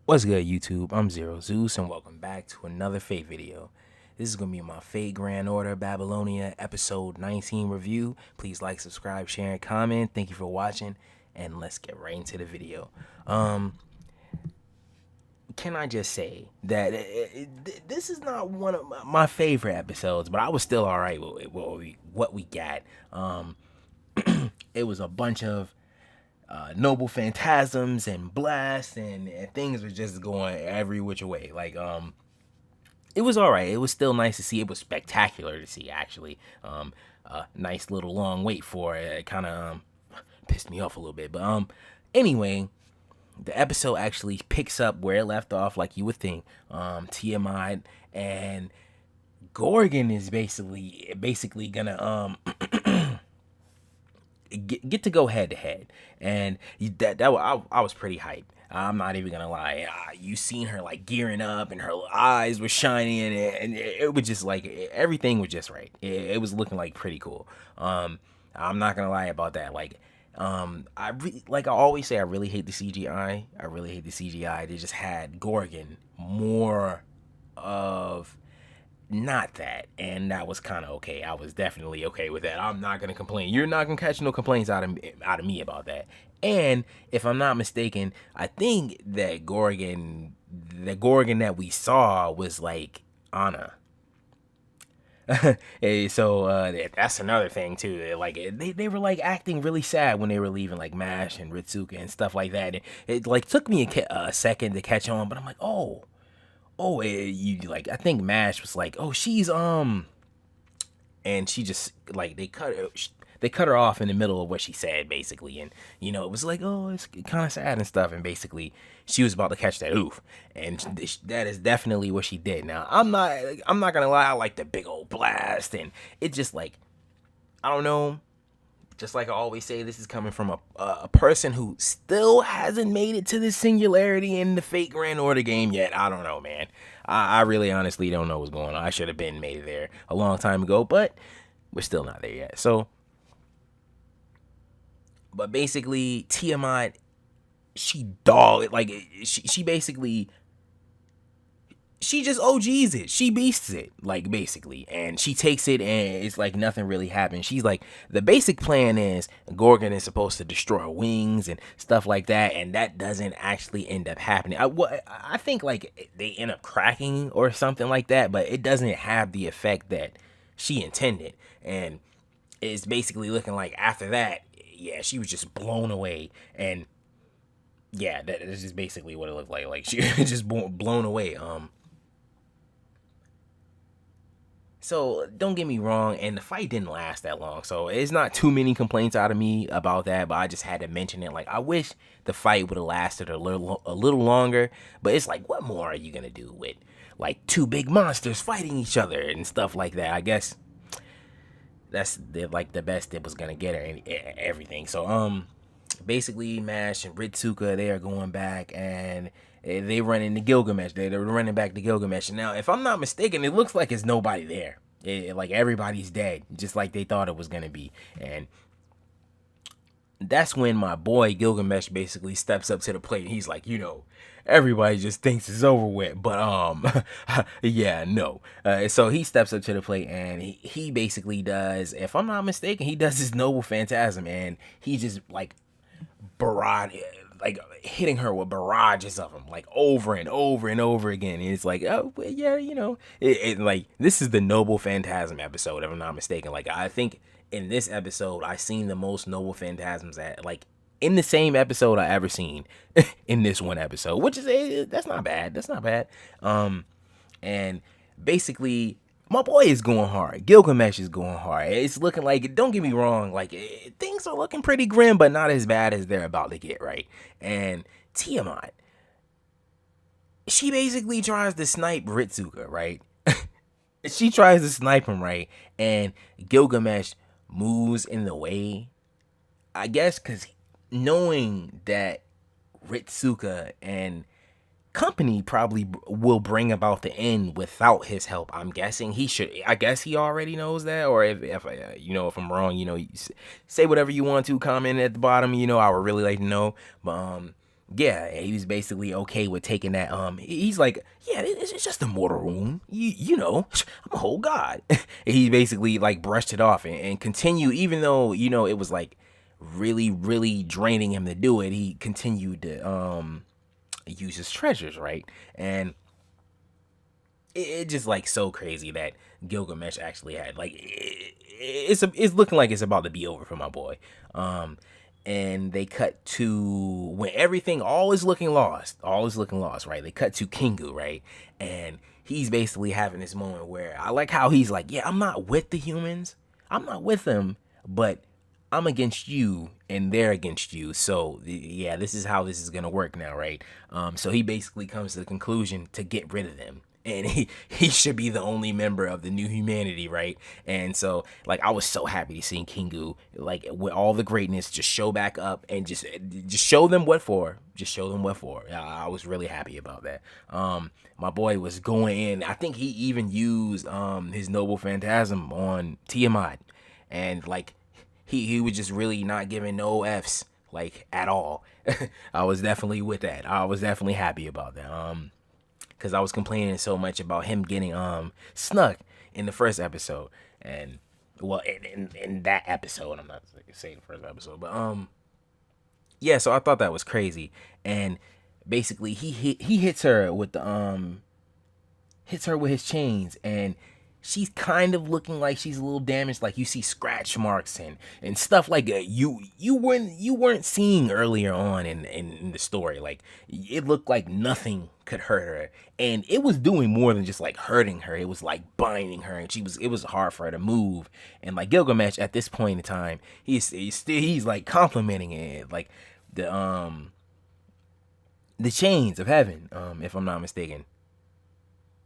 What's good, YouTube? I'm Zero Zeus, and welcome back to another Fate video. This is going to be my Fate Grand Order Babylonia episode 19 review. Please like, subscribe, share, and comment. Thank you for watching, and let's get right into the video. Can I just say that this is not one of my favorite episodes, but I was still all right with what we got. It was a bunch of noble phantasms and blasts and things were just going every which way. It was all right. It was still nice to see. It was spectacular to see, actually. Nice little long wait for it. It kind of pissed me off a little bit, but anyway, the episode actually picks up where it left off, like you would think. Tiamat and Gorgon is basically gonna get to go head to head, and I was pretty hyped. I'm not even gonna lie. You seen her like gearing up, and her eyes were shining, and it was just like everything was just right. It was looking like pretty cool. I'm not gonna lie about that. Like I always say, I really hate the CGI. I really hate the CGI. They just had Gorgon more of not that, and that was kind of okay. I was definitely okay with that. I'm not gonna complain. You're not gonna catch no complaints out of me about that. And if I'm not mistaken, I think that the Gorgon that we saw was like Anna. So that's another thing too. They were like acting really sad when they were leaving, like Mash and Ritsuka and stuff like that. It like took me a second to catch on, but I'm like, you like, I think Mash was like, oh, she's and she just like they cut her off in the middle of what she said, basically. And it was like, oh, it's kind of sad and stuff, and basically she was about to catch that oof, and that is definitely what she did. Now I'm not gonna lie, I like the big old blast, and it just like, I don't know. Just like I always say, this is coming from a person who still hasn't made it to the singularity in the Fate Grand Order game yet. I don't know, man. I really honestly don't know what's going on. I should have been made it there a long time ago, but we're still not there yet. But basically, Tiamat, she basically, she just OGs it. She beasts it, like, basically. And she takes it, and it's like nothing really happened. She's like, the basic plan is Gorgon is supposed to destroy her wings and stuff like that, and that doesn't actually end up happening. I think, like, they end up cracking or something like that, but it doesn't have the effect that she intended. And it's basically looking like after that, yeah, she was just blown away. And yeah, that is just basically what it looked like. Like, she was just blown away. So don't get me wrong, and the fight didn't last that long, so it's not too many complaints out of me about that, but I just had to mention it. Like, I wish the fight would have lasted a little longer, but it's like, what more are you gonna do with like two big monsters fighting each other and stuff like that? I guess that's the best it was gonna get, or everything. So basically, Mash and Ritsuka, they are going back, and they run into Gilgamesh. They're running back to Gilgamesh. And now, if I'm not mistaken, it looks like there's nobody there. Like, everybody's dead, just like they thought it was gonna be. And that's when my boy Gilgamesh basically steps up to the plate. And he's like, everybody just thinks it's over with, but yeah, no. So he steps up to the plate, and he basically does, if I'm not mistaken, he does his noble phantasm, and he just like barrage, like hitting her with barrages of them, like over and over and over again. And it's like, oh yeah, like, this is the noble phantasm episode, if I'm not mistaken. Like, I think in this episode I seen the most noble phantasms at, like, in the same episode I ever seen in this one episode, which is, that's not bad. That's not bad. And basically, my boy is going hard. Gilgamesh is going hard. It's looking like, don't get me wrong, like, things are looking pretty grim, but not as bad as they're about to get, right? And Tiamat, she basically tries to snipe Ritsuka, right? She tries to snipe him, right? And Gilgamesh moves in the way, I guess, because knowing that Ritsuka and company probably will bring about the end without his help. I'm guessing he should. I guess he already knows that. Or if I'm wrong, say whatever you want to. Comment at the bottom. I would really like to know. But yeah, he was basically okay with taking that. He's like, yeah, it's just a mortal wound. You know, I'm a whole god. And he basically like brushed it off and continued, even though it was like really, really draining him to do it. He continued to use his treasures, right? And it just like so crazy that Gilgamesh actually had like it's looking like it's about to be over for my boy. And they cut to when everything all is looking lost, right? They cut to Kingu, right? And he's basically having this moment where I like how he's like, yeah, I'm not with the humans, I'm not with them, but I'm against you and they're against you. So yeah, this is how this is gonna work now, right? So he basically comes to the conclusion to get rid of them. And he should be the only member of the new humanity, right? And so like I was so happy to see Kingu like with all the greatness just show back up and just show them what for. Just show them what for. I was really happy about that. My boy was going in. I think he even used his noble phantasm on Tiamat, and like he was just really not giving no F's like at all. I was definitely with that. I was definitely happy about that. Because I was complaining so much about him getting snuck in the first episode, and well, in that episode, I'm not saying the first episode, but yeah. So I thought that was crazy, and basically he hits her with the hits her with his chains, and she's kind of looking like she's a little damaged. Like you see scratch marks and stuff like you weren't seeing earlier on in the story. Like it looked like nothing could hurt her, and it was doing more than just like hurting her. It was like binding her, and it was hard for her to move. And like Gilgamesh at this point in time, he's like complimenting it, like the chains of heaven, if I'm not mistaken.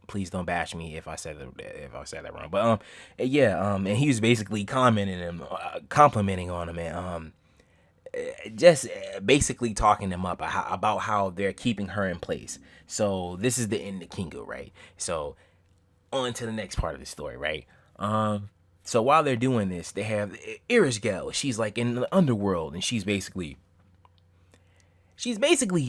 Please don't bash me if I said that wrong. But yeah, and he was basically complimenting on him, and just basically talking them up about how they're keeping her in place. So this is the end of Kingo, right? So on to the next part of the story, right? So while they're doing this, they have Irishgel. She's like in the underworld, and she's basically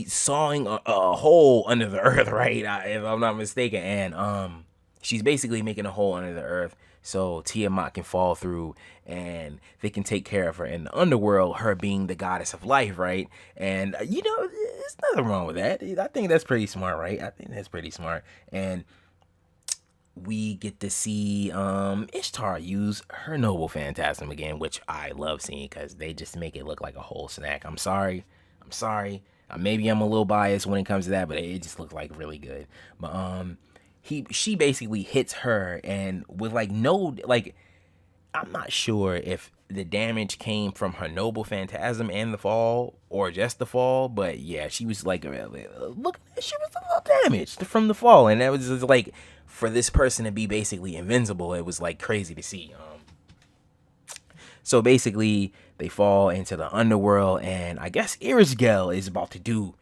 sawing a hole under the earth, right? If I'm not mistaken. And she's basically making a hole under the earth so Tiamat can fall through and they can take care of her in the underworld, her being the goddess of life, right? And there's nothing wrong with that. I think that's pretty smart, right? I think that's pretty smart. And we get to see Ishtar use her noble phantasm again, which I love seeing because they just make it look like a whole snack. I'm sorry. Maybe I'm a little biased when it comes to that, but it just looked like really good. But she basically hits her, and with like no, like, I'm not sure if the damage came from her noble phantasm and the fall or just the fall, but yeah, she was like, look, she was a little damaged from the fall, and that was just like, for this person to be basically invincible, it was like crazy to see. So basically, they fall into the underworld, and I guess Irishgel is about to do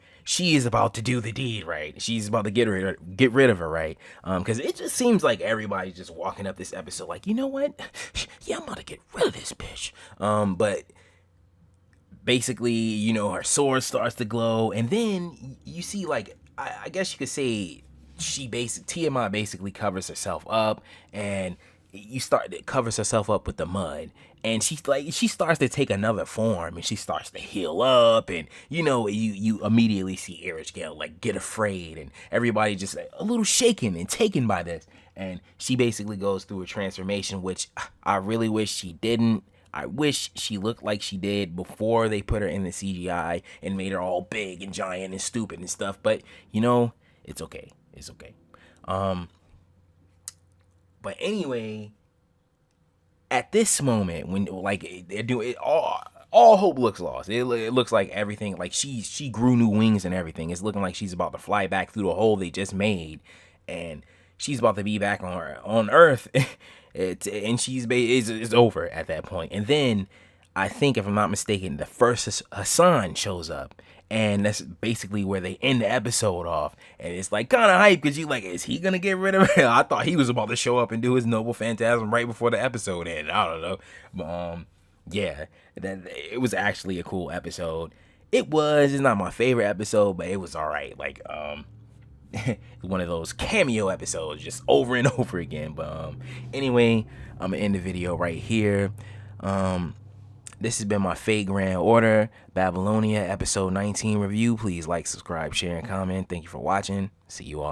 the deed, right? She's about to get rid of her, right? Because it just seems like everybody's just walking up this episode like, you know what? Yeah, I'm about to get rid of this bitch. But basically, her sword starts to glow, and then you see, like, I guess you could say Tiamat basically covers herself up, and it covers herself up with the mud, and she starts to take another form, and she starts to heal up, and you immediately see Irishgale like get afraid, and everybody just like, a little shaken and taken by this, and she basically goes through a transformation, which I really wish she didn't. I wish she looked like she did before they put her in the CGI and made her all big and giant and stupid and stuff, but it's okay. It's okay. But anyway, at this moment, when like they're doing it, all hope looks lost. It looks like everything, like she grew new wings and everything. It's looking like she's about to fly back through the hole they just made, and she's about to be back on Earth. And it's over at that point. And then I think, if I'm not mistaken, the first Hassan shows up, and that's basically where they end the episode off. And it's like kind of hype because you like, is he gonna get rid of her? I thought he was about to show up and do his noble phantasm right before the episode ended. I don't know, but yeah, it was actually a cool episode. It's not my favorite episode, but it was all right. Like one of those cameo episodes just over and over again. But anyway, I'm gonna end the video right here. This has been my Fate Grand Order Babylonia episode 19 review. Please like, subscribe, share, and comment. Thank you for watching. See you all.